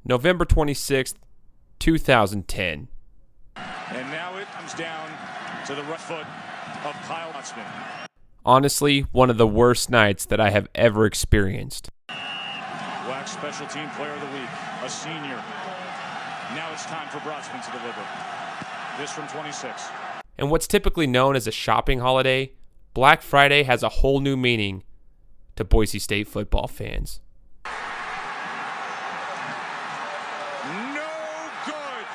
November 26th, 2010. And now it comes down to the right foot of Kyle Wattsman. Honestly, one of the worst nights that I have ever experienced. WAC Special Team Player of the Week, a senior. Now it's time for Brotsman to deliver. This from 26. And what's typically known as a shopping holiday, Black Friday has a whole new meaning to Boise State football fans. No good.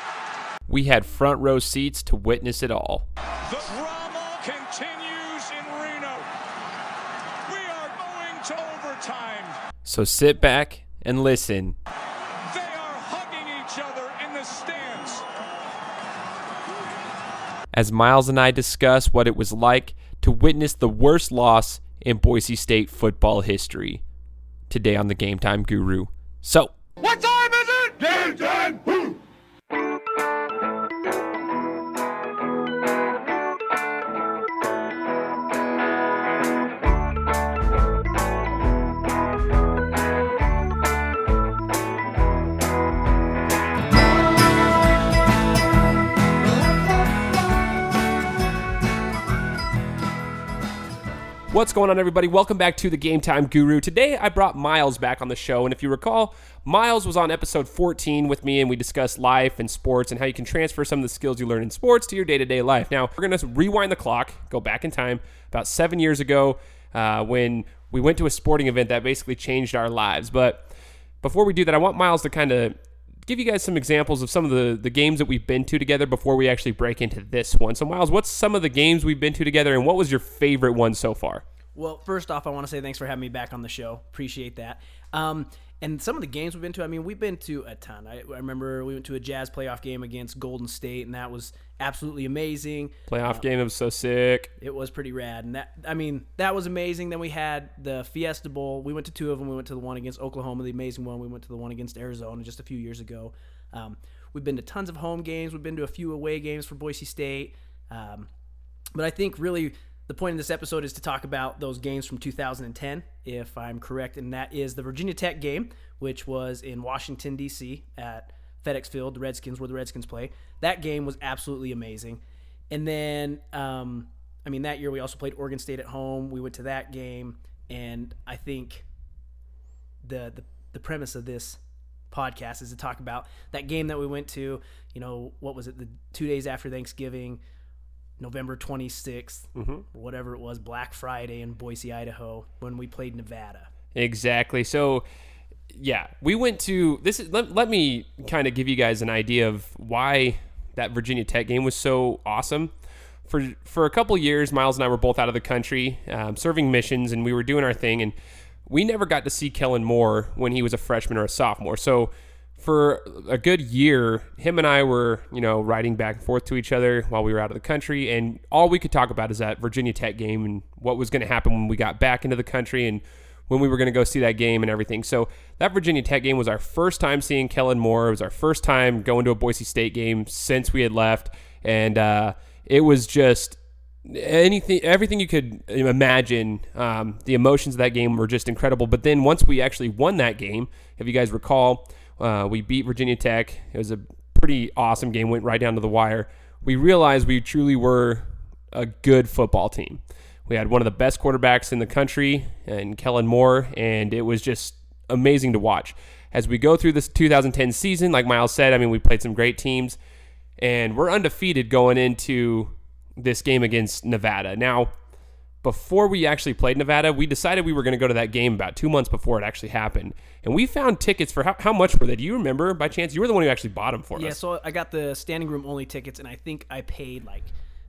We had front row seats to witness it all. The drama continues in Reno. We are going to overtime. So sit back and listen. They are hugging each other in the stands. As Myles and I discuss what it was like to witness the worst loss in Boise State football history. Today on the Game Time Guru. So, What time is it? Game time. Woo! what's going on, everybody? Welcome back to the Game Time Guru. Today, I brought Myles back on the show, and if you recall, Myles was on episode 14 with me, and we discussed life and sports and how you can transfer some of the skills you learn in sports to your day-to-day life. Now, we're going to rewind the clock, go back in time, about 7 years ago, when we went to a sporting event that basically changed our lives. But before we do that, I want Myles to kind of give you guys some examples of some of the games that we've been to together before we actually break into this one. So, Myles, what's some of the games we've been to together, and what was your favorite one so far? Well, first off, I want to say thanks for having me back on the show. Appreciate that. And some of the games we've been to, I mean, we've been to a ton. I remember we went to a Jazz playoff game against Golden State, and that was absolutely amazing. Playoff game, it was so sick. It was pretty rad. And that was amazing. Then we had the Fiesta Bowl. We went to two of them. We went to the one against Oklahoma, the amazing one. We went to the one against Arizona just a few years ago. We've been to tons of home games. We've been to a few away games for Boise State. But I think really the point of this episode is to talk about those games from 2010, if I'm correct, and that is the Virginia Tech game, which was in Washington, D.C. at FedEx Field, the Redskins, where the Redskins play. That game was absolutely amazing. And then, that year we also played Oregon State at home. We went to that game, and I think the premise of this podcast is to talk about that game that we went to, what was it, the 2 days after Thanksgiving, November 26th, whatever it was, Black Friday in Boise, Idaho, when we played Nevada. Exactly. So, yeah, we went to this. Let me kind of give you guys an idea of why that Virginia Tech game was so awesome. For a couple years, Myles and I were both out of the country serving missions, and we were doing our thing, and we never got to see Kellen Moore when he was a freshman or a sophomore. So for a good year, him and I were, riding back and forth to each other while we were out of the country, and all we could talk about is that Virginia Tech game and what was going to happen when we got back into the country and when we were going to go see that game and everything. So that Virginia Tech game was our first time seeing Kellen Moore. It was our first time going to a Boise State game since we had left, and it was just everything you could imagine. The emotions of that game were just incredible. But then once we actually won that game, if you guys recall, we beat Virginia Tech. It was a pretty awesome game, went right down to the wire. We realized we truly were a good football team. We had one of the best quarterbacks in the country, and Kellen Moore, and it was just amazing to watch. As we go through this 2010 season, like Myles said, we played some great teams, and we're undefeated going into this game against Nevada. Now, before we actually played Nevada, we decided we were going to go to that game about 2 months before it actually happened. And we found tickets for how much were they? Do you remember by chance? You were the one who actually bought them for us. Yeah, so I got the standing room only tickets, and I think I paid like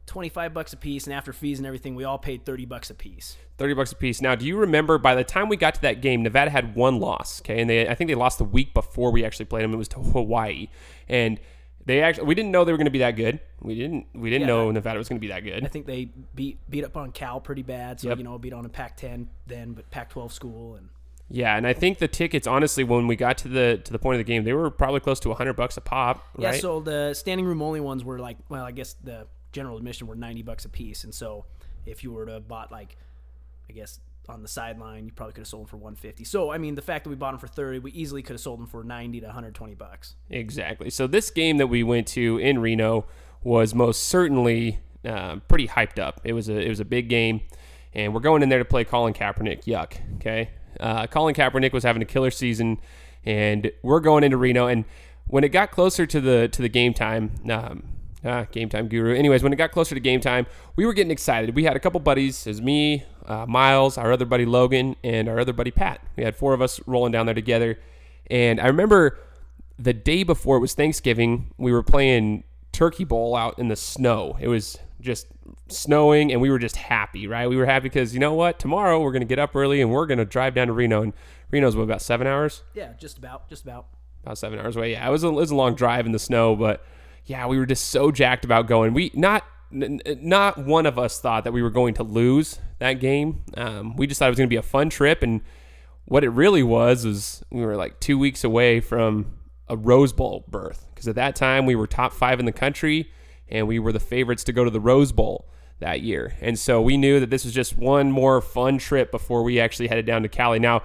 $25 a piece, and after fees and everything, we all paid $30 a piece. $30 a piece. Now, do you remember by the time we got to that game, Nevada had one loss, okay? And I think they lost the week before we actually played them. It was to Hawaii. And we didn't know they were going to be that good. We didn't know Nevada was going to be that good. I think they beat up on Cal pretty bad. So, Yep. Beat on a Pac-10 then, but Pac-12 school. And yeah, and I think the tickets, honestly, when we got to the point of the game, they were probably close to $100 a pop, right? Yeah, so the standing room only ones were like, well, I guess the general admission were $90 a piece. And so if you were to bought like, I guess on the sideline. You probably could have sold them for 150. So, I mean, the fact that we bought them for 30, we easily could have sold them for 90 to 120 bucks. Exactly. So this game that we went to in Reno was most certainly pretty hyped up. It was a big game, and we're going in there to play Colin Kaepernick. Yuck. Okay. Colin Kaepernick was having a killer season, and we're going into Reno. And when it got closer to the game time, game time guru. Anyways, when it got closer to game time, we were getting excited. We had a couple buddies. It was me, Myles, our other buddy Logan, and our other buddy Pat. We had 4 of us rolling down there together. And I remember the day before it was Thanksgiving, we were playing Turkey Bowl out in the snow. It was just snowing, and we were just happy, right? We were happy because, you know what? Tomorrow we're going to get up early, and we're going to drive down to Reno. And Reno's what, about 7 hours? Yeah, just about. About 7 hours away. Yeah, it was a long drive in the snow, but yeah, we were just so jacked about going. We not one of us thought that we were going to lose that game. We just thought it was going to be a fun trip, and what it really was we were like 2 weeks away from a Rose Bowl berth, because at that time we were top 5 in the country, and we were the favorites to go to the Rose Bowl that year. And so we knew that this was just one more fun trip before we actually headed down to Cali. Now,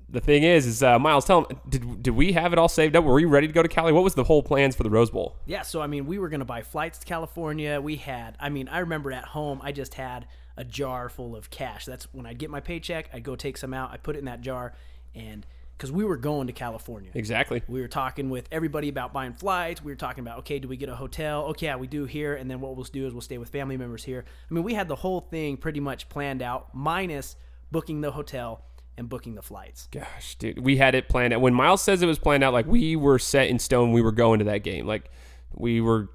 the thing is Myles, tell them, did we have it all saved up? Were we ready to go to Cali? What was the whole plans for the Rose Bowl? Yeah, so, I mean, we were going to buy flights to California. I remember at home, I just had a jar full of cash. That's when I'd get my paycheck, I'd go take some out, I'd put it in that jar, and because we were going to California. Exactly. We were talking with everybody about buying flights. We were talking about, okay, do we get a hotel? Okay, yeah, we do here, and then what we'll do is we'll stay with family members here. I mean, we had the whole thing pretty much planned out, minus booking the hotel and booking the flights. Gosh, dude, we had it planned out. When Myles says it was planned out, like, we were set in stone. We were going to that game. Like, we were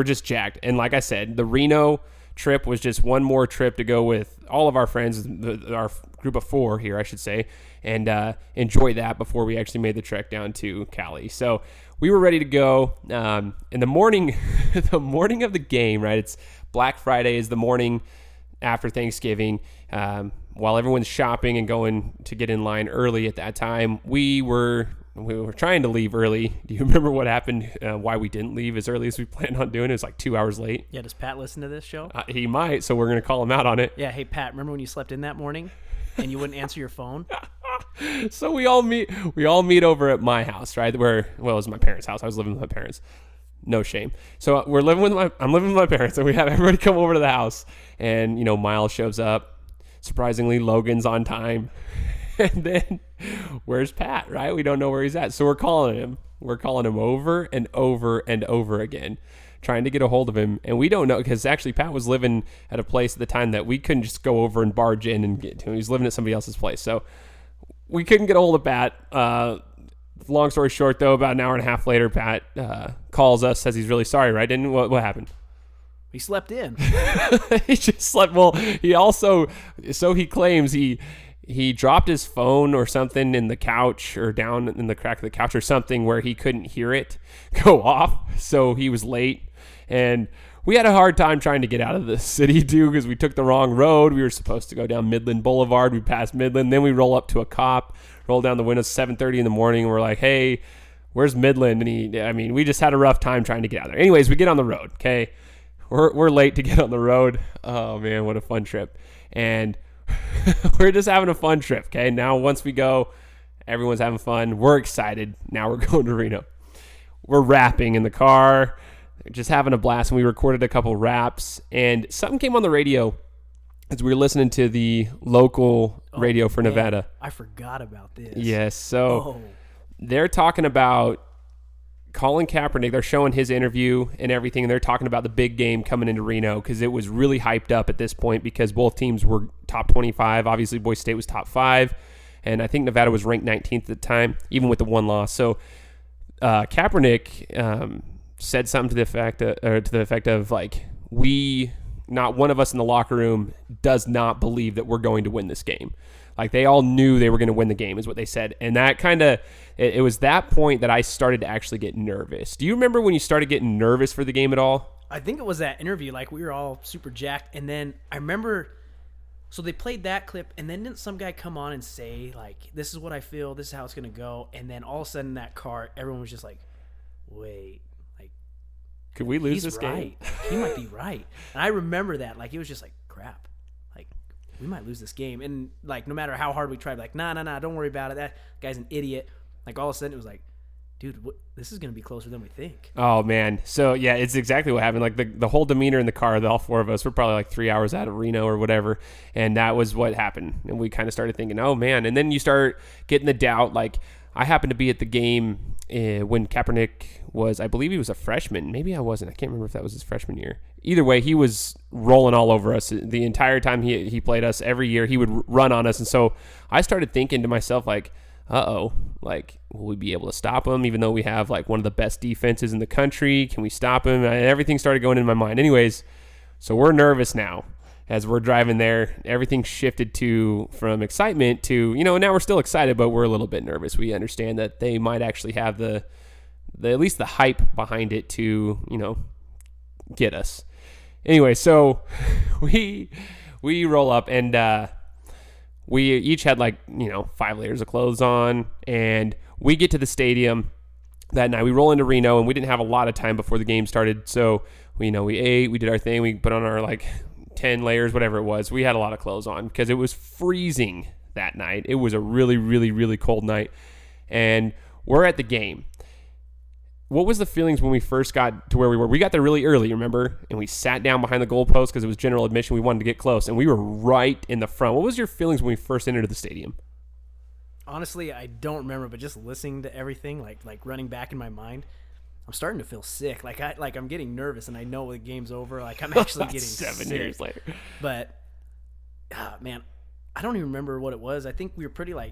just jacked. And like I said, the Reno trip was just one more trip to go with all of our friends, our group of 4 here, I should say, and enjoy that before we actually made the trek down to Cali. So we were ready to go. In the morning, the morning of the game, right? It's Black Friday is the morning after Thanksgiving. While everyone's shopping and going to get in line early at that time, we were trying to leave early. Do you remember what happened? Why we didn't leave as early as we planned on doing? It was like 2 hours late. Yeah, does Pat listen to this show? He might, so we're going to call him out on it. Yeah, hey, Pat, remember when you slept in that morning and you wouldn't answer your phone? So we all meet over at my house, right? It was my parents' house. I was living with my parents. No shame. So I'm living with my parents, and we have everybody come over to the house, and, you know, Myles shows up. Surprisingly, Logan's on time. And then, where's Pat, right? We don't know where he's at. So we're calling him. We're calling him over and over and over again, trying to get a hold of him. And we don't know, because actually Pat was living at a place at the time that we couldn't just go over and barge in and get to him. He was living at somebody else's place. So we couldn't get a hold of Pat. Long story short, though, about an hour and a half later, Pat calls us, says he's really sorry, right? And what happened? He slept in. He just slept. Well, he also, so he claims he dropped his phone or something in the couch or down in the crack of the couch or something where he couldn't hear it go off. So he was late. And we had a hard time trying to get out of the city, too, because we took the wrong road. We were supposed to go down Midland Boulevard. We passed Midland. Then we roll up to a cop, roll down the windows 7:30 in the morning. And we're like, hey, where's Midland? And we just had a rough time trying to get out there. Anyways, we get on the road, okay? We're late to get on the road. Oh, man, what a fun trip. And we're just having a fun trip, okay? Now, once we go, everyone's having fun. We're excited. Now we're going to Reno. We're rapping in the car, just having a blast. And we recorded a couple raps. And something came on the radio as we were listening to the local radio for Nevada. I forgot about this. Yes, so they're talking about Colin Kaepernick. They're showing his interview and everything, and they're talking about the big game coming into Reno because it was really hyped up at this point because both teams were top 25. Obviously, Boise State was top 5, and I think Nevada was ranked 19th at the time, even with the one loss. So Kaepernick said something to the effect of like, not one of us in the locker room does not believe that we're going to win this game. Like, they all knew they were going to win the game is what they said. And that kind of, it was that point that I started to actually get nervous. Do you remember when you started getting nervous for the game at all? I think it was that interview. Like, we were all super jacked. And then I remember, so they played that clip, and then didn't some guy come on and say, like, this is what I feel, this is how it's going to go. And then all of a sudden in that car, everyone was just like, wait, like, could we lose this right. game? Like, he might be right. And I remember that. Like, it was just like, crap. Like, we might lose this game. And like, no matter how hard we tried, like, nah, don't worry about it. That guy's an idiot. Like, all of a sudden it was like, dude, this is going to be closer than we think. Oh, man. So, yeah, it's exactly what happened. Like, the whole demeanor in the car, all four of us, were probably like 3 hours out of Reno or whatever, and that was what happened. And we kind of started thinking, oh, man. And then you start getting the doubt. Like, I happened to be at the game when Kaepernick was, I believe he was a freshman. Maybe I wasn't. I can't remember if that was his freshman year. Either way, he was rolling all over us the entire time he played us. Every year, he would run on us. And so I started thinking to myself, like, uh-oh, like, will we be able to stop him even though we have like one of the best defenses in the country? Can we stop him? And everything started going in my mind. Anyways, so we're nervous now as we're driving there. Everything shifted from excitement to, now we're still excited, but we're a little bit nervous. We understand that they might actually have the at least the hype behind it to, get us. Anyway, so we roll up and we each had 5 layers of clothes on, and we get to the stadium that night. We roll into Reno, and we didn't have a lot of time before the game started. So we ate, we did our thing, we put on our 10 layers, whatever it was. We had a lot of clothes on because it was freezing that night. It was a really, really, really cold night, and we're at the game. What was the feelings when we first got to where we were? We got there really early, remember? And we sat down behind the goalpost because it was general admission. We wanted to get close, and we were right in the front. What was your feelings when we first entered the stadium? Honestly, I don't remember, but just listening to everything, like running back in my mind, I'm starting to feel sick. I'm getting nervous, and I know the game's over. Like, I'm actually getting 7 sick. years later. But, man, I don't even remember what it was. I think we were pretty, were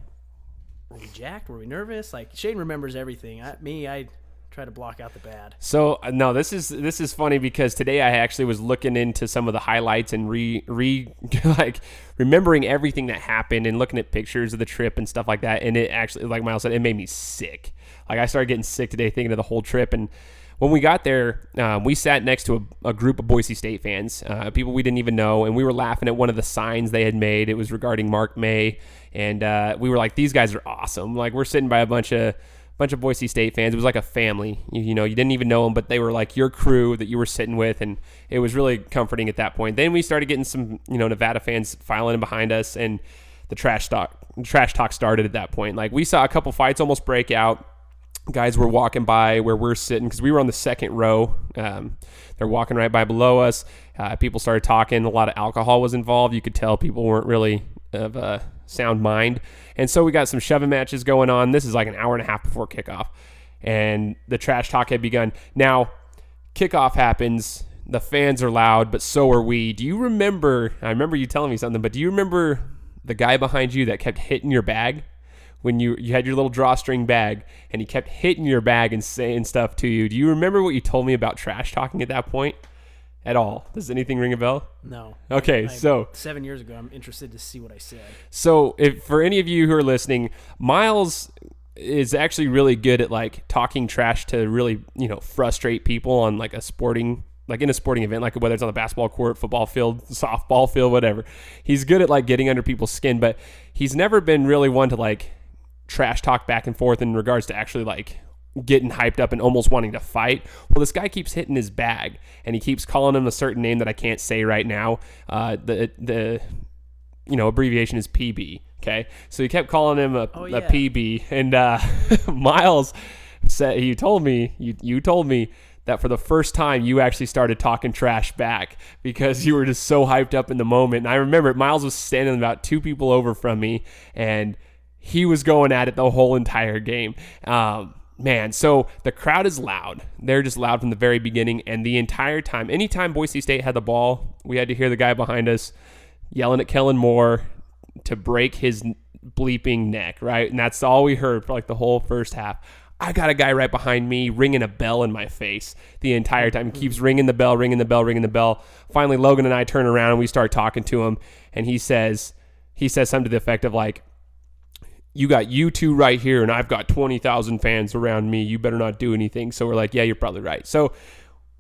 we jacked? Were we nervous? Like, Shane remembers everything. I try to block out the bad. So no, this is funny because today I actually was looking into some of the highlights and remembering everything that happened and looking at pictures of the trip and stuff like that. And it actually, like Myles said, it made me sick. Like, I started getting sick today thinking of the whole trip. And when we got there, we sat next to a group of Boise State fans, people we didn't even know, and we were laughing at one of the signs they had made. It was regarding Mark May, and we were like, these guys are awesome. Like, we're sitting by a bunch of Boise State fans. It was like a family. You didn't even know them, but they were like your crew that you were sitting with, and it was really comforting at that point. Then we started getting some, Nevada fans filing in behind us, and the trash talk started at that point. Like, we saw a couple fights almost break out. Guys were walking by where we're sitting because we were on the second row. They're walking right by below us. People started talking. A lot of alcohol was involved. You could tell people weren't really of a sound mind. And so we got some shoving matches going on. This is like an hour and a half before kickoff. And the trash talk had begun. Now, kickoff happens. The fans are loud, but so are we. Do you remember, I remember you telling me something, but do you remember the guy behind you that kept hitting your bag? When you had your little drawstring bag, and he kept hitting your bag and saying stuff to you. Do you remember what you told me about trash talking at that point at all? Does anything ring a bell? No. Okay, so 7 years ago, I'm interested to see what I said. So if for any of you who are listening, Myles is actually really good at talking trash to really, frustrate people on in a sporting event, like whether it's on the basketball court, football field, softball field, whatever. He's good at getting under people's skin, but he's never been really one to trash talk back and forth in regards to actually getting hyped up and almost wanting to fight. Well, this guy keeps hitting his bag, and he keeps calling him a certain name that I can't say right now. The abbreviation is PB. Okay, so he kept calling him a PB, and Myles said you told me that for the first time you actually started talking trash back because you were just so hyped up in the moment. And I remember Myles was standing about 2 people over from me, and he was going at it the whole entire game. Man, so the crowd is loud. They're just loud from the very beginning, and the entire time, anytime Boise State had the ball, we had to hear the guy behind us yelling at Kellen Moore to break his bleeping neck, right? And that's all we heard for the whole first half. I got a guy right behind me ringing a bell in my face the entire time. He keeps ringing the bell. Finally, Logan and I turn around and we start talking to him, and he says something to the effect of you got you two right here, and I've got 20,000 fans around me. You better not do anything. So we're like, yeah, you're probably right. So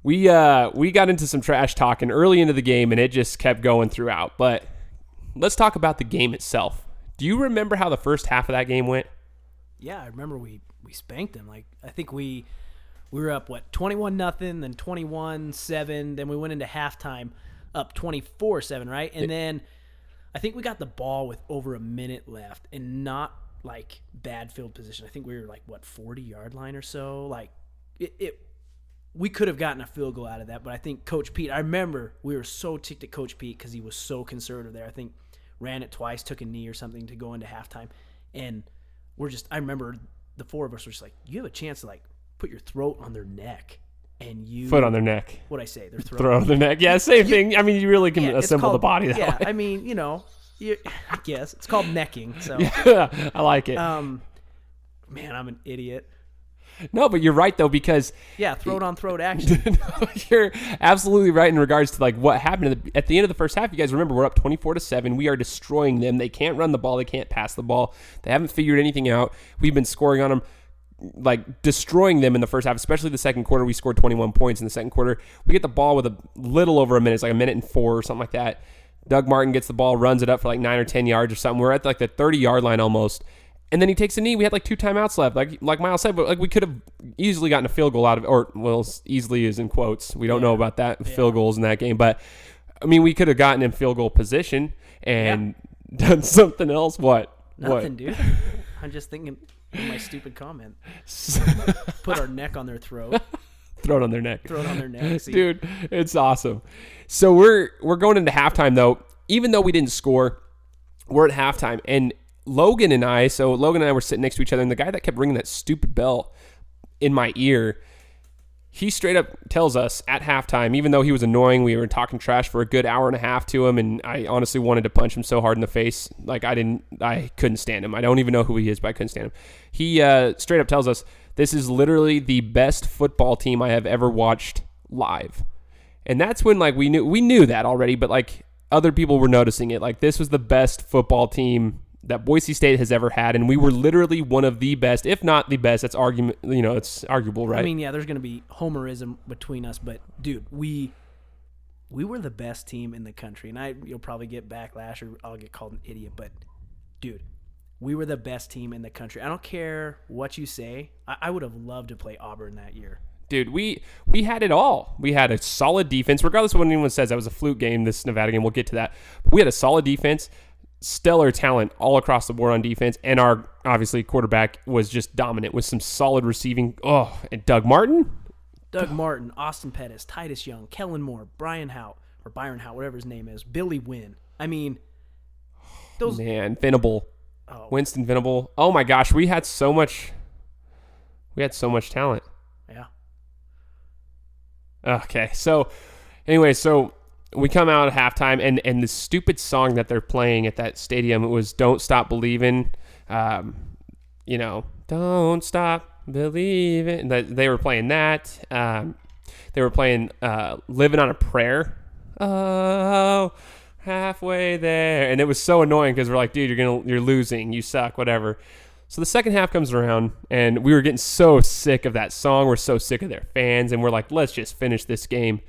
we got into some trash talking early into the game, and it just kept going throughout. But let's talk about the game itself. Do you remember how the first half of that game went? Yeah, I remember we spanked them. I think we were up 21-0, then 21-7, then we went into halftime up 24-7, right? And then I think we got the ball with over a minute left and not like bad field position. I think we were like 40-yard line or so. Like we could have gotten a field goal out of that, but I think Coach Pete, I remember we were so ticked at Coach Pete because he was so conservative there. I think ran it twice, took a knee or something to go into halftime. And I remember the four of us were just like, you have a chance to like put your throat on their neck. And foot on their neck. What'd I say? Their throat. Throat on their neck. Yeah, same thing. I mean, you really can assemble the body that way. I mean, I guess it's called necking. So yeah, I like it. Man, I'm an idiot. No, but you're right though, because throat on throat action. You're absolutely right in regards to like what happened at the end of the first half. You guys remember we're up 24-7. We are destroying them. They can't run the ball. They can't pass the ball. They haven't figured anything out. We've been scoring on them, like destroying them in the first half, especially the second quarter. We scored 21 points in the second quarter. We get the ball with a little over a minute. It's like 1:04 or something like that. Doug Martin gets the ball, runs it up for like 9 or 10 yards or something. We're at like the 30-yard line almost. And then he takes a knee. We had like 2 timeouts left. Like Myles said, but like we could have easily gotten a field goal out of it, or well, easily is in quotes. We don't know about that field goals in that game, but I mean, we could have gotten in field goal position and done something else. Nothing, dude. I'm just thinking of my stupid comment. Put our neck on their throat. Throat on their neck. Throat on their neck. See? Dude, it's awesome. So we're going into halftime though. Even though we didn't score, we're at halftime, and Logan and I were sitting next to each other, and the guy that kept ringing that stupid bell in my ear, he straight up tells us at halftime, even though he was annoying, we were talking trash for a good hour and a half to him, and I honestly wanted to punch him so hard in the face. Like I couldn't stand him. I don't even know who he is, but I couldn't stand him. He straight up tells us, this is literally the best football team I have ever watched live. And that's when like we knew that already, but like other people were noticing it. Like this was the best football team that Boise State has ever had, and we were literally one of the best, if not the best. That's argument, it's arguable, right? I mean, yeah, there's going to be homerism between us, but dude, we were the best team in the country, and you'll probably get backlash or I'll get called an idiot, but dude, we were the best team in the country. I don't care what you say. I would have loved to play Auburn that year. Dude, we had it all. We had a solid defense, regardless of what anyone says. That was a fluke game, this Nevada game. We'll get to that. But we had a solid defense, stellar talent all across the board on defense, and our, obviously, quarterback was just dominant with some solid receiving. Oh, and Doug Martin, Austin Pettis, Titus Young, Kellen Moore, Byron Hout, whatever his name is, Billy Wynn. I mean, those... Man, Venable. Oh. Winston Venable. Oh, my gosh, we had so much talent. Yeah. Okay, so anyway, we come out at halftime, and the stupid song that they're playing at that stadium, it was "Don't Stop Believing," "Don't Stop Believing." They were playing that. They were playing "Living on a Prayer." Oh, halfway there, and it was so annoying because we're like, dude, you're losing, you suck, whatever. So the second half comes around, and we were getting so sick of that song. We're so sick of their fans, and we're like, let's just finish this game.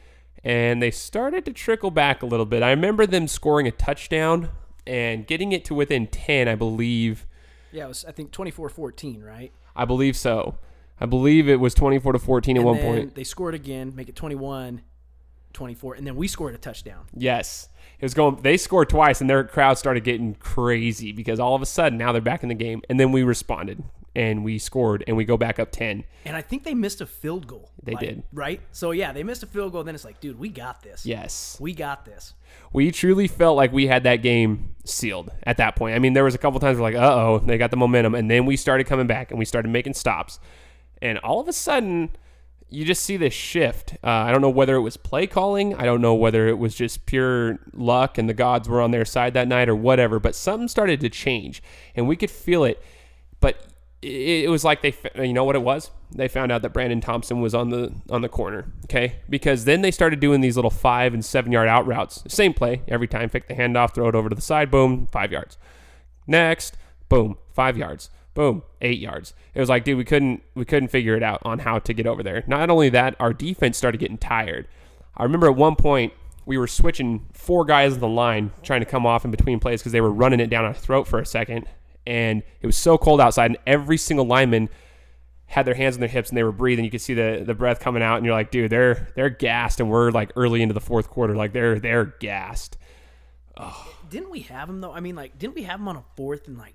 And they started to trickle back a little bit. I remember them scoring a touchdown and getting it to within 10, I believe. Yeah, it was, I think, 24-14, right? I believe so. I believe it was 24-14 at one point. They scored again, make it 21-24, and then we scored a touchdown. Yes. They scored twice, and their crowd started getting crazy because all of a sudden now they're back in the game. And then we responded, and we scored, and we go back up 10. And I think they missed a field goal. They did. Right? So, yeah, they missed a field goal. Then it's like, dude, we got this. Yes. We got this. We truly felt like we had that game sealed at that point. I mean, there was a couple times we're like, uh-oh, they got the momentum. And then we started coming back, and we started making stops. And all of a sudden, you just see this shift. I don't know whether it was play calling. I don't know whether it was just pure luck and the gods were on their side that night or whatever. But something started to change, and we could feel it. But it was like you know what it was? They found out that Brandon Thompson was on the corner, okay? Because then they started doing these little 5 and 7 yard out routes. Same play every time. Fake the handoff, throw it over to the side, boom, 5 yards. Next, boom, 5 yards. Boom, 8 yards. It was like, dude, we couldn't figure it out on how to get over there. Not only that, our defense started getting tired. I remember at one point we were switching 4 guys on the line trying to come off in between plays because they were running it down our throat for a second. And it was so cold outside, and every single lineman had their hands on their hips and they were breathing. You could see the breath coming out, and you're like, dude, they're gassed, and we're like early into the fourth quarter, like they're gassed. Didn't we have him though? I mean, like, didn't we have him on a 4th and like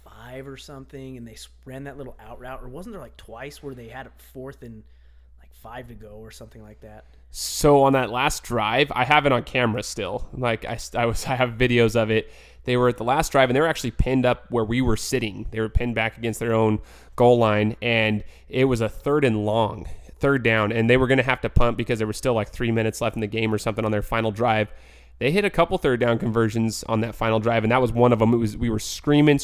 5 or something, and they ran that little out route, or wasn't there like twice where they had a 4th and like 5 to go or something like that? So on that last drive, I have it on camera still. Like I have videos of it. They were at the last drive, and they were actually pinned up where we were sitting. They were pinned back against their own goal line, and it was a 3rd and long, 3rd down, and they were going to have to punt because there was still like 3 minutes left in the game or something on their final drive. They hit a couple 3rd down conversions on that final drive, and that was one of them. We were screaming.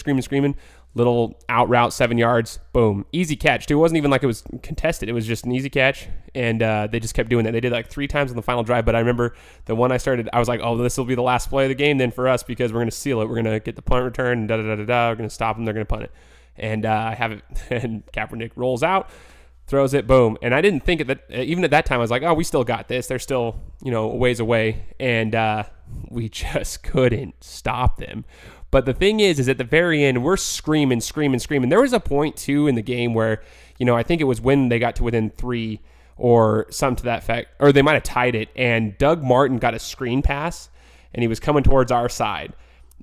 Little out route, 7 yards, boom, easy catch too. It wasn't even like it was contested. It was just an easy catch, and they just kept doing that. They did like 3 times on the final drive, but I remember the one I was like, oh, this will be the last play of the game then for us because we're going to seal it. We're going to get the punt return, and da-da-da-da-da. We're going to stop them. They're going to punt it. And I have it, and Kaepernick rolls out, throws it, boom. And I didn't think even at that time, I was like, oh, we still got this. They're still, a ways away. And we just couldn't stop them. But the thing is at the very end, we're screaming. There was a point, too, in the game where, I think it was when they got to within 3 or something to that effect, or they might have tied it, and Doug Martin got a screen pass, and he was coming towards our side.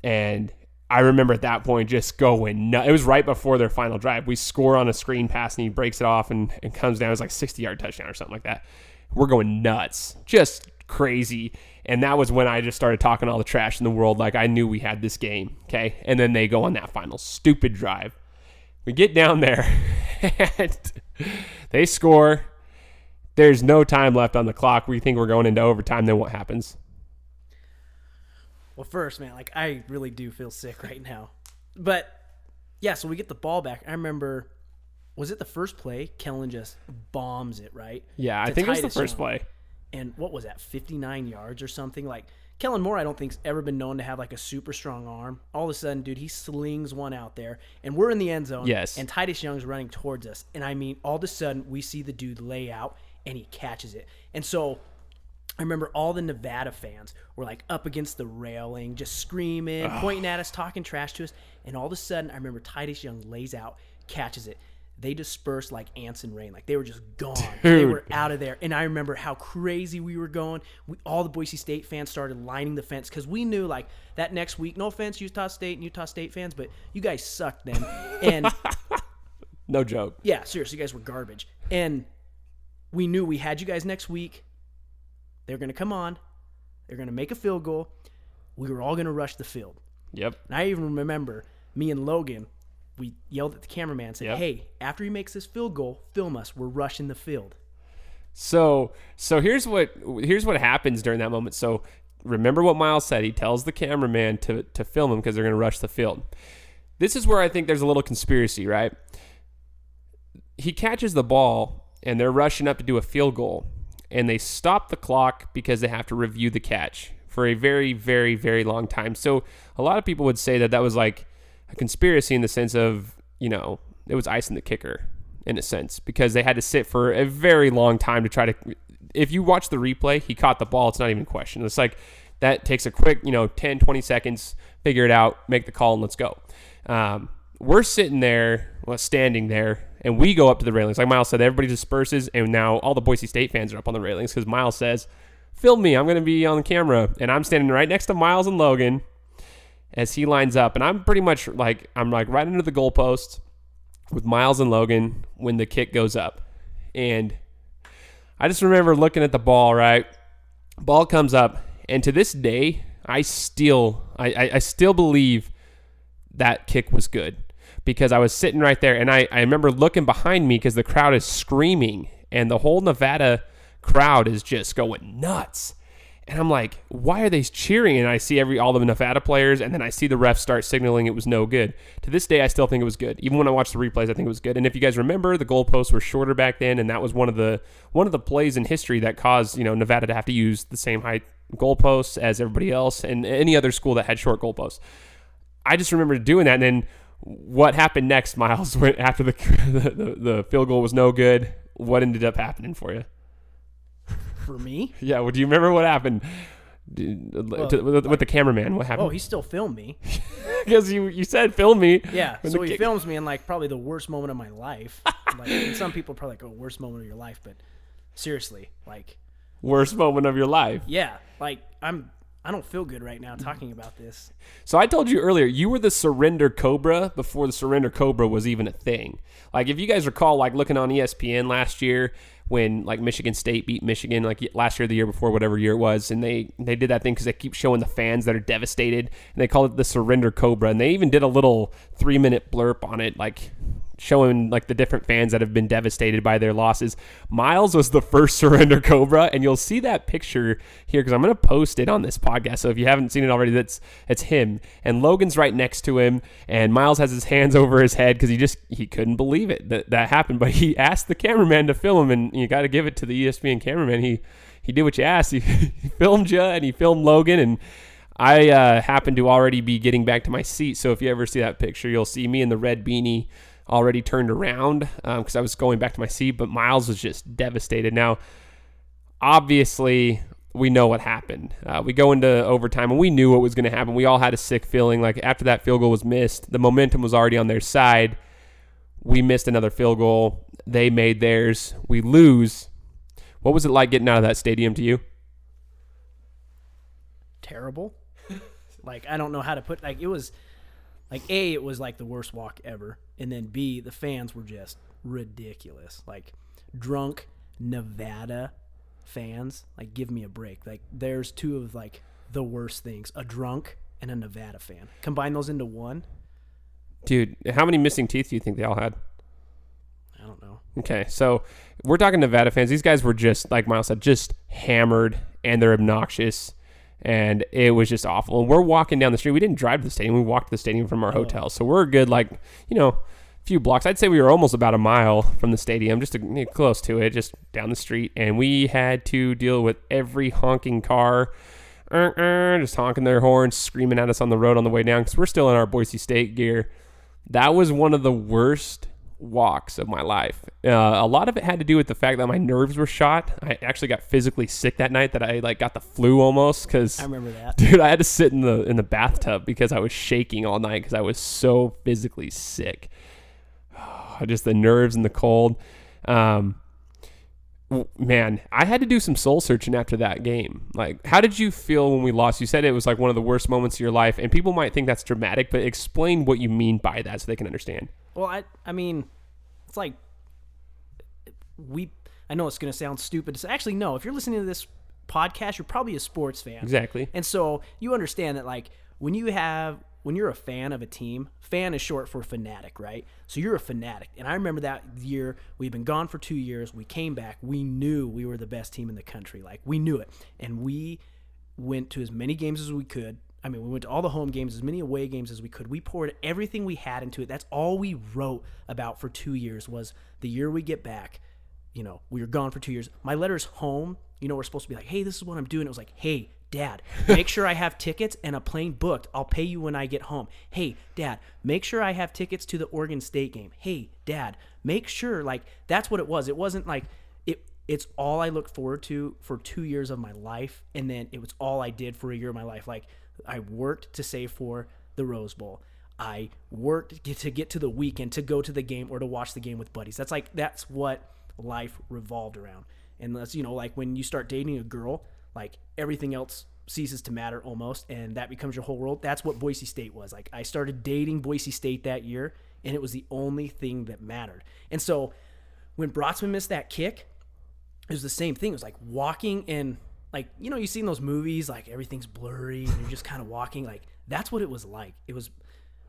And I remember at that point just going nuts. It was right before their final drive. We score on a screen pass, and he breaks it off and comes down. It was like a 60-yard touchdown or something like that. We're going nuts. Just crazy. And that was when I just started talking all the trash in the world. Like, I knew we had this game, okay? And then they go on that final stupid drive. We get down there, and they score. There's no time left on the clock. We think we're going into overtime. Then what happens? Well, first, man, like, I really do feel sick right now. But, yeah, so we get the ball back. I remember, was it the first play? Kellen just bombs it, right? Yeah, I think it was the first play. And what was that, 59 yards or something? Like, Kellen Moore, I don't think's ever been known to have like a super strong arm. All of a sudden, dude, he slings one out there, and we're in the end zone. Yes. And Titus Young's running towards us. And I mean, all of a sudden, we see the dude lay out, and he catches it. And so I remember all the Nevada fans were like up against the railing, just screaming, pointing at us, talking trash to us. And all of a sudden, I remember Titus Young lays out, catches it. They dispersed like ants in rain. Like, they were just gone. Dude. They were out of there. And I remember how crazy we were going. All the Boise State fans started lining the fence because we knew, like, that next week, no offense, Utah State and Utah State fans, but you guys sucked then. And no joke. Yeah, seriously, you guys were garbage. And we knew we had you guys next week. They're going to come on. They're going to make a field goal. We were all going to rush the field. Yep. And I even remember me and Logan, we yelled at the cameraman and said, Yep. Hey, after he makes this field goal, film us. We're rushing the field. So here's what happens during that moment. So remember what Myles said. He tells the cameraman to film him because they're going to rush the field. This is where I think there's a little conspiracy, right? He catches the ball, and they're rushing up to do a field goal, and they stop the clock because they have to review the catch for a very, very, very long time. So a lot of people would say that was like a conspiracy in the sense of, it was icing the kicker in a sense because they had to sit for a very long time to try to, if you watch the replay, he caught the ball. It's not even a question. It's like that takes a quick, 10, 20 seconds, figure it out, make the call, and let's go. We're sitting there, standing there, and we go up to the railings. Like Myles said, everybody disperses, and now all the Boise State fans are up on the railings because Myles says, film me, I'm going to be on camera. And I'm standing right next to Myles and Logan as he lines up. And I'm pretty much right under the goalpost with Myles and Logan when the kick goes up. And I just remember looking at the ball, right? Ball comes up, and to this day, I still believe that kick was good because I was sitting right there, and I remember looking behind me because the crowd is screaming, and the whole Nevada crowd is just going nuts. And I'm like, why are they cheering? And I see all the Nevada players, and then I see the refs start signaling it was no good. To this day, I still think it was good. Even when I watch the replays, I think it was good. And if you guys remember, the goalposts were shorter back then, and that was one of the plays in history that caused Nevada to have to use the same height goalposts as everybody else and any other school that had short goalposts. I just remember doing that. And then what happened next, Myles, after the field goal was no good? What ended up happening for you? For me? Yeah, well, do you remember what happened with the cameraman? What happened? Oh, he still filmed me. Because you said film me. Yeah, so he films me in like probably the worst moment of my life. And some people probably like, worst moment of your life, but seriously, like, worst moment of your life. Yeah, like I'm I don't feel good right now talking about this. So I told you earlier, you were the Surrender Cobra before the Surrender Cobra was even a thing. Like, if you guys recall, like, looking on ESPN last year when, like, Michigan State beat Michigan, like, last year, the year before, whatever year it was, and they did that thing because they keep showing the fans that are devastated, and they call it the Surrender Cobra, and they even did a little 3-minute blurb on it, like, showing like the different fans that have been devastated by their losses. Myles was the first Surrender Cobra, and you'll see that picture here because I'm going to post it on this podcast. So if you haven't seen it already, it's him, and Logan's right next to him, and Myles has his hands over his head because he couldn't believe it that happened. But he asked the cameraman to film him, and you got to give it to the ESPN cameraman. He did what you asked. He filmed you, and he filmed Logan, and I happened to already be getting back to my seat. So if you ever see that picture, you'll see me in the red beanie already turned around because I was going back to my seat, but Myles was just devastated. Now, obviously, we know what happened. We go into overtime, and we knew what was going to happen. We all had a sick feeling. Like, after that field goal was missed, the momentum was already on their side. We missed another field goal. They made theirs. We lose. What was it like getting out of that stadium to you? Terrible. Like, I don't know how to put, like, it was, like, A, it was like the worst walk ever. And then B, the fans were just ridiculous. Like, drunk Nevada fans, like, give me a break. Like, there's two of, like, the worst things. A drunk and a Nevada fan. Combine those into one. Dude, how many missing teeth do you think they all had? I don't know. Okay, so we're talking Nevada fans. These guys were just, like Myles said, just hammered, and they're obnoxious. And it was just awful. And we're walking down the street. We didn't drive to the stadium. We walked to the stadium from our hotel. So we're a good, like, few blocks. I'd say we were almost about a mile from the stadium, just close to it, just down the street. And we had to deal with every honking car, just honking their horns, screaming at us on the road on the way down because we're still in our Boise State gear. That was one of the worst walks of my life. A lot of it had to do with the fact that my nerves were shot. I actually got physically sick that night, that I like got the flu almost, because I remember that. Dude, I had to sit in the bathtub because I was shaking all night because I was so physically sick. Just the nerves and the cold. Man, I had to do some soul searching after that game. Like, how did you feel when we lost? You said it was like one of the worst moments of your life, and people might think that's dramatic, but explain what you mean by that so they can understand. Well, I mean, it's like I know it's going to sound stupid. Actually, no. If you're listening to this podcast, you're probably a sports fan. Exactly. And so you understand that, like, when you're a fan of a team, fan is short for fanatic, right? So you're a fanatic. And I remember that year, we'd been gone for 2 years. We came back. We knew we were the best team in the country. Like, we knew it. And we went to as many games as we could. I mean, we went to all the home games, as many away games as we could. We poured everything we had into it. That's all we wrote about for 2 years was the year we get back. We were gone for 2 years. My letters home, we're supposed to be like, hey, this is what I'm doing. It was like, hey, Dad, make sure I have tickets and a plane booked. I'll pay you when I get home. Hey, Dad, make sure I have tickets to the Oregon State game. Hey, Dad, make sure, like, that's what it was. It wasn't like it's all I looked forward to for 2 years of my life, and then it was all I did for a year of my life. Like, I worked to save for the Rose Bowl. I worked to get to the weekend, to go to the game or to watch the game with buddies. That's what life revolved around. And that's, like, when you start dating a girl, like, everything else ceases to matter almost, and that becomes your whole world. That's what Boise State was. Like, I started dating Boise State that year, and it was the only thing that mattered. And so when Brotsman missed that kick, it was the same thing. It was like walking in, like, you've seen those movies, like, everything's blurry, and you're just kind of walking. Like, that's what it was like. I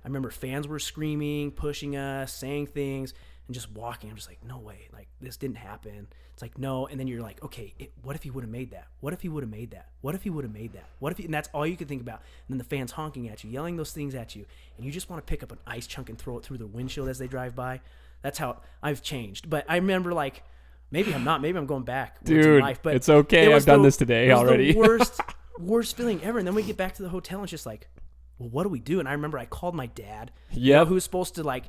remember fans were screaming, pushing us, saying things, and just walking. I'm just like, no way. Like, this didn't happen. It's like, no. And then you're like, okay, what if he would have made that? What if he would have made that? What if he would have made that? And that's all you could think about. And then the fans honking at you, yelling those things at you. And you just want to pick up an ice chunk and throw it through the windshield as they drive by. That's how I've changed. But I remember, like, maybe I'm not. Maybe I'm going back. Dude, life, but it's okay. I've done this today already. It was the worst feeling ever. And then we get back to the hotel, and it's just like, well, what do we do? And I remember I called my dad, who was supposed to, like,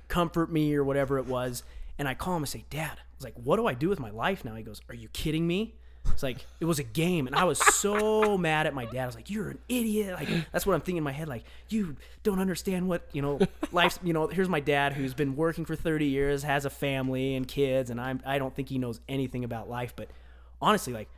comfort me or whatever it was. And I call him and say, Dad, I was like, what do I do with my life now? He goes, are you kidding me? It's like, it was a game. And I was so mad at my dad. I was like, you're an idiot. Like, that's what I'm thinking in my head. Like, you don't understand what, life's, here's my dad who's been working for 30 years, has a family and kids. And I don't think he knows anything about life. But honestly, like,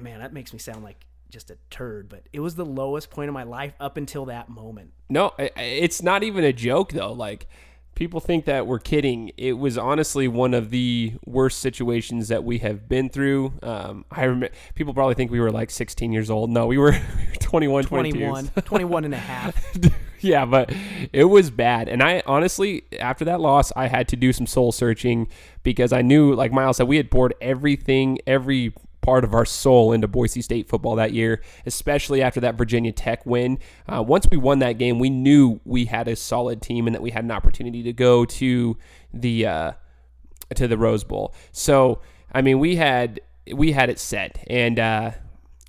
man, that makes me sound like just a turd, but it was the lowest point of my life up until that moment. No, it's not even a joke though. Like, people think that we're kidding. It was honestly one of the worst situations that we have been through. I remember people probably think we were like 16 years old. No, we were 21, 21 and a half. Yeah, but it was bad. And I honestly, after that loss, I had to do some soul searching because I knew, like Myles said, we had poured every part of our soul into Boise State football that year, especially after that Virginia Tech win. Once we won that game, we knew we had a solid team and that we had an opportunity to go to the Rose Bowl. So, I mean, we had it set, and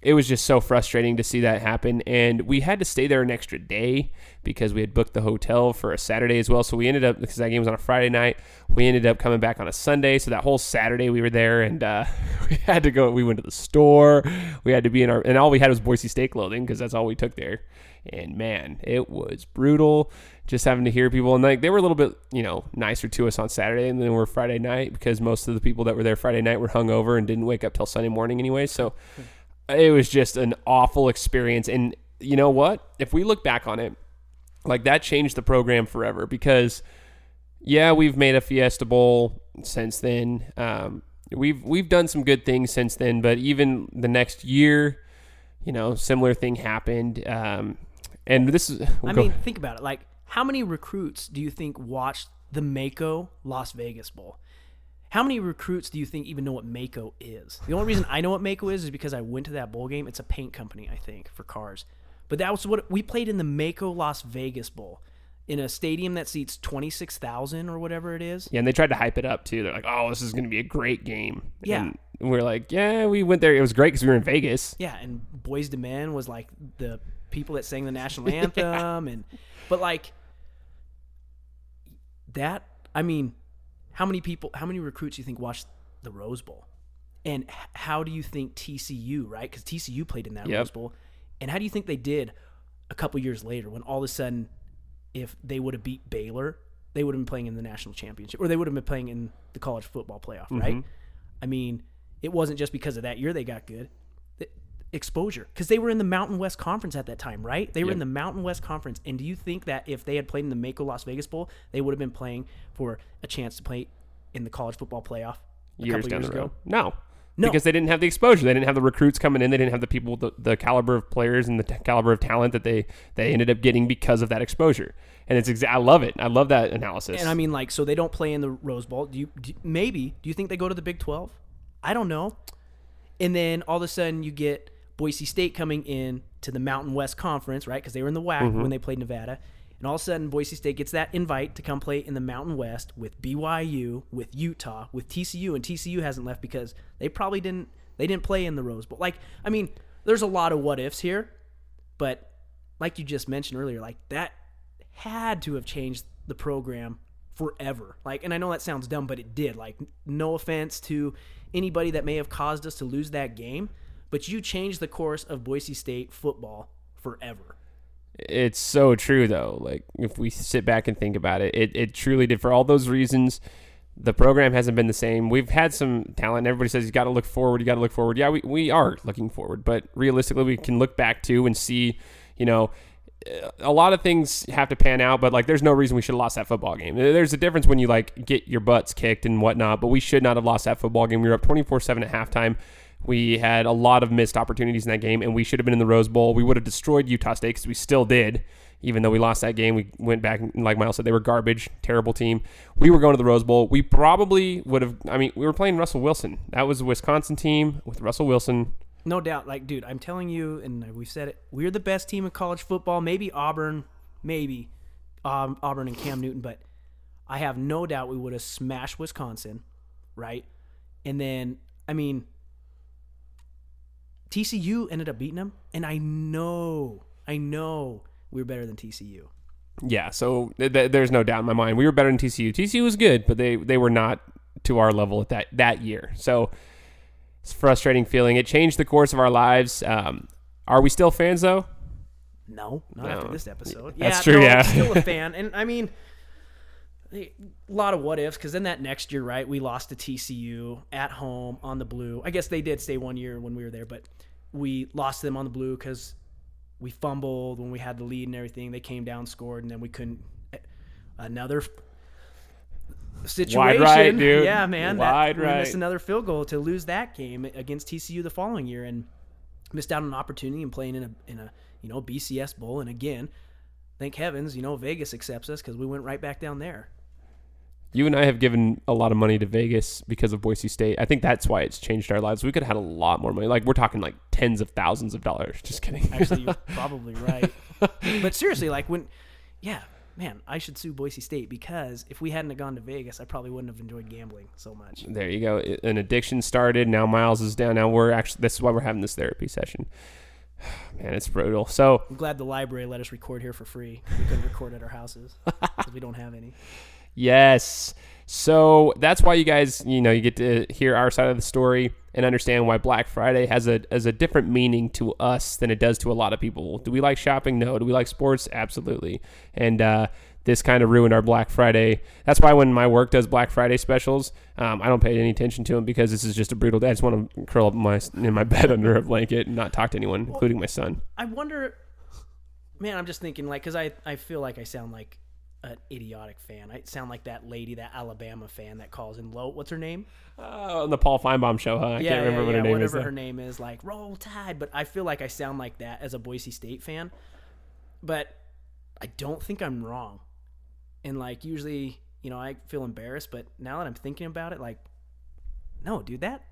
it was just so frustrating to see that happen. And we had to stay there an extra day because we had booked the hotel for a Saturday as well. So we ended up, because that game was on a Friday night, we ended up coming back on a Sunday. So that whole Saturday we were there, and we had to go. We went to the store. We had to be and all we had was Boise State clothing because that's all we took there. And man, it was brutal just having to hear people. And like, they were a little bit, nicer to us on Saturday than they were Friday night because most of the people that were there Friday night were hungover and didn't wake up till Sunday morning anyway. So it was just an awful experience. And you know what? If we look back on it, like, that changed the program forever because, yeah, we've made a Fiesta Bowl since then. We've done some good things since then, but even the next year, similar thing happened. And this is... think about it. Like, how many recruits do you think watched the Mako Las Vegas Bowl? How many recruits do you think even know what Mako is? The only reason I know what Mako is because I went to that bowl game. It's a paint company, I think, for cars. But that was what we played in the Mako Las Vegas Bowl in a stadium that seats 26,000 or whatever it is. Yeah, and they tried to hype it up too. They're like, "Oh, this is going to be a great game." Yeah. And we're like, "Yeah, we went there. It was great because we were in Vegas." Yeah, and Boys to Men was like the people that sang the national anthem, but like that. I mean, how many recruits do you think watched the Rose Bowl? And how do you think TCU, right? Because TCU played in that Rose Bowl. And how do you think they did a couple years later when all of a sudden, if they would have beat Baylor, they would have been playing in the national championship, or they would have been playing in the college football playoff, right? I mean, it wasn't just because of that year they got good. Exposure, because they were in the Mountain West Conference at that time, right? They were in the Mountain West Conference. And do you think that if they had played in the Mako Las Vegas Bowl, they would have been playing for a chance to play in the college football playoff a couple years ago? No, because they didn't have the exposure. They didn't have the recruits coming in. They didn't have the people, the caliber of players and the caliber of talent that they ended up getting because of that exposure. And it's I love it. I love that analysis. And I mean, like, so they don't play in the Rose Bowl. Do you think they go to the Big 12? I don't know. And then all of a sudden you get Boise State coming in to the Mountain West Conference, right? Because they were in the WAC when they played Nevada. And all of a sudden, Boise State gets that invite to come play in the Mountain West with BYU, with Utah, with TCU. And TCU hasn't left because they probably didn't play in the Rose Bowl. Like, I mean, there's a lot of what-ifs here. But like you just mentioned earlier, like, that had to have changed the program forever. Like, and I know that sounds dumb, but it did. Like, no offense to anybody that may have caused us to lose that game, but you changed the course of Boise State football forever. It's so true, though. Like, if we sit back and think about it, it truly did. For all those reasons, the program hasn't been the same. We've had some talent. Everybody says you got to look forward. You got to look forward. Yeah, we are looking forward, but realistically, we can look back to and see, a lot of things have to pan out, but like, there's no reason we should have lost that football game. There's a difference when you like get your butts kicked and whatnot, but we should not have lost that football game. We were up 24-7 at halftime. We had a lot of missed opportunities in that game, and we should have been in the Rose Bowl. We would have destroyed Utah State because we still did. Even though we lost that game, we went back, and like Myles said, they were garbage, terrible team. We were going to the Rose Bowl. We probably would have, we were playing Russell Wilson. That was a Wisconsin team with Russell Wilson. No doubt. Like, dude, I'm telling you, and we've said it, we're the best team in college football. Maybe Auburn and Cam Newton, but I have no doubt we would have smashed Wisconsin, right? And then, TCU ended up beating them, and I know we were better than TCU. Yeah, so there's no doubt in my mind. We were better than TCU. TCU was good, but they were not to our level at that year. So it's a frustrating feeling. It changed the course of our lives. Are we still fans, though? No, not after this episode. That's true, yeah. I'm still a fan, and a lot of what ifs, because then that next year, right, we lost to TCU at home on the blue. I guess they did stay 1 year when we were there, but we lost them on the blue because we fumbled when we had the lead and everything. They came down, scored, and then we couldn't. Another situation. Wide right, dude. Yeah, man. Wide We right. missed another field goal to lose that game against TCU the following year, and missed out on an opportunity and playing in a BCS bowl. And again, thank heavens, Vegas accepts us because we went right back down there. You and I have given a lot of money to Vegas because of Boise State. I think that's why it's changed our lives. We could have had a lot more money. Like, we're talking like tens of thousands of dollars. Just kidding. Actually, you're probably right. But seriously, man, I should sue Boise State because if we hadn't have gone to Vegas, I probably wouldn't have enjoyed gambling so much. There you go. An addiction started. Now Myles is down. Now this is why we're having this therapy session. Man, it's brutal. So I'm glad the library let us record here for free. We couldn't record at our houses because we don't have any. Yes. So that's why you guys, you get to hear our side of the story and understand why Black Friday has a different meaning to us than it does to a lot of people. Do we like shopping? No. Do we like sports? Absolutely. And this kind of ruined our Black Friday. That's why when my work does Black Friday specials, I don't pay any attention to them because this is just a brutal day. I just want to curl up in my bed under a blanket and not talk to anyone, including my son. I wonder, man, I'm just thinking, because I feel like I sound like an idiotic fan. I sound like that lady, that Alabama fan that calls in low. What's her name? On the Paul Feinbaum show, huh? I can't remember what her name is. Whatever her name is, like Roll Tide. But I feel like I sound like that as a Boise State fan. But I don't think I'm wrong. And usually, I feel embarrassed. But now that I'm thinking about it, no, dude, that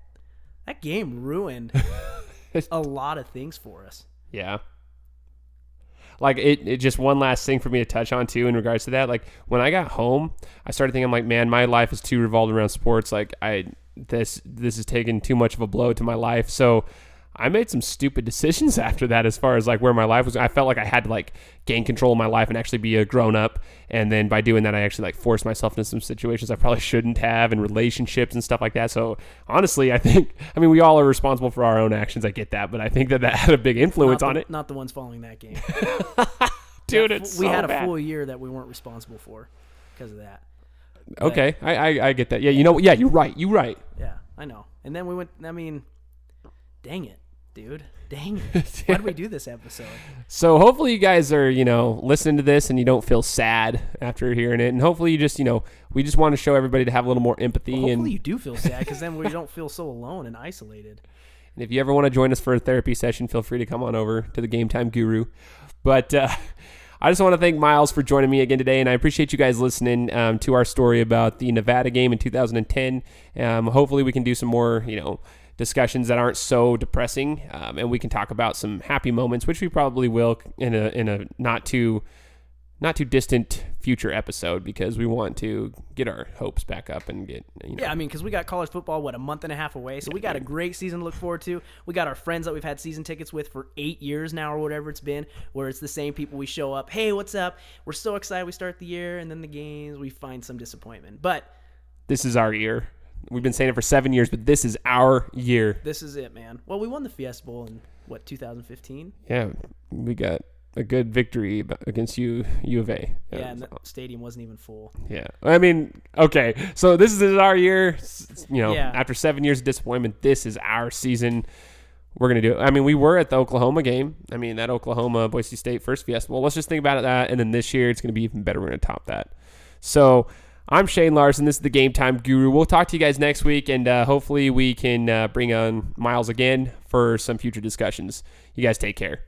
game ruined a lot of things for us. Yeah. It just one last thing for me to touch on too in regards to that. When I got home, I started thinking, I'm like, man, my life is too revolved around sports. This is taking too much of a blow to my life. So I made some stupid decisions after that as far as where my life was. I felt like I had to gain control of my life and actually be a grown up. And then by doing that, I actually forced myself into some situations I probably shouldn't have, in relationships and stuff like that. So honestly, we all are responsible for our own actions. I get that, but I think that had a big influence on it. Not the ones following that game. Dude, we had bad. A full year that we weren't responsible for because of that. Okay, I get that. Yeah, you're right. Yeah, I know. And then we went, dang it, dude. Dang it. Why did we do this episode? So hopefully you guys are, listening to this and you don't feel sad after hearing it. And hopefully you just, we just want to show everybody to have a little more empathy. Well, hopefully you do feel sad because then we don't feel so alone and isolated. And if you ever want to join us for a therapy session, feel free to come on over to the Game Time Guru. But I just want to thank Myles for joining me again today, and I appreciate you guys listening to our story about the Nevada game in 2010. Hopefully we can do some more, discussions that aren't so depressing, and we can talk about some happy moments, which we probably will in a not too distant future episode, because we want to get our hopes back up and get because we got college football a month and a half away, so we got a great season to look forward to. We got our friends that we've had season tickets with for 8 years now or whatever it's been, where it's the same people. We show up, hey, what's up, we're so excited, we start the year, and then the games we find some disappointment. But this is our year. We've been saying it for 7 years, but this is our year. This is it, man. Well, we won the Fiesta Bowl in, 2015? Yeah, we got a good victory against U of A. Yeah, and the stadium wasn't even full. Yeah. Okay, so this is our year. After 7 years of disappointment, this is our season. We're going to do it. We were at the Oklahoma game. That Oklahoma-Boise State first Fiesta Bowl. Let's just think about that, and then this year it's going to be even better. We're going to top that. So I'm Shane Larson. This is the Game Time Guru. We'll talk to you guys next week, and hopefully we can bring on Myles again for some future discussions. You guys take care.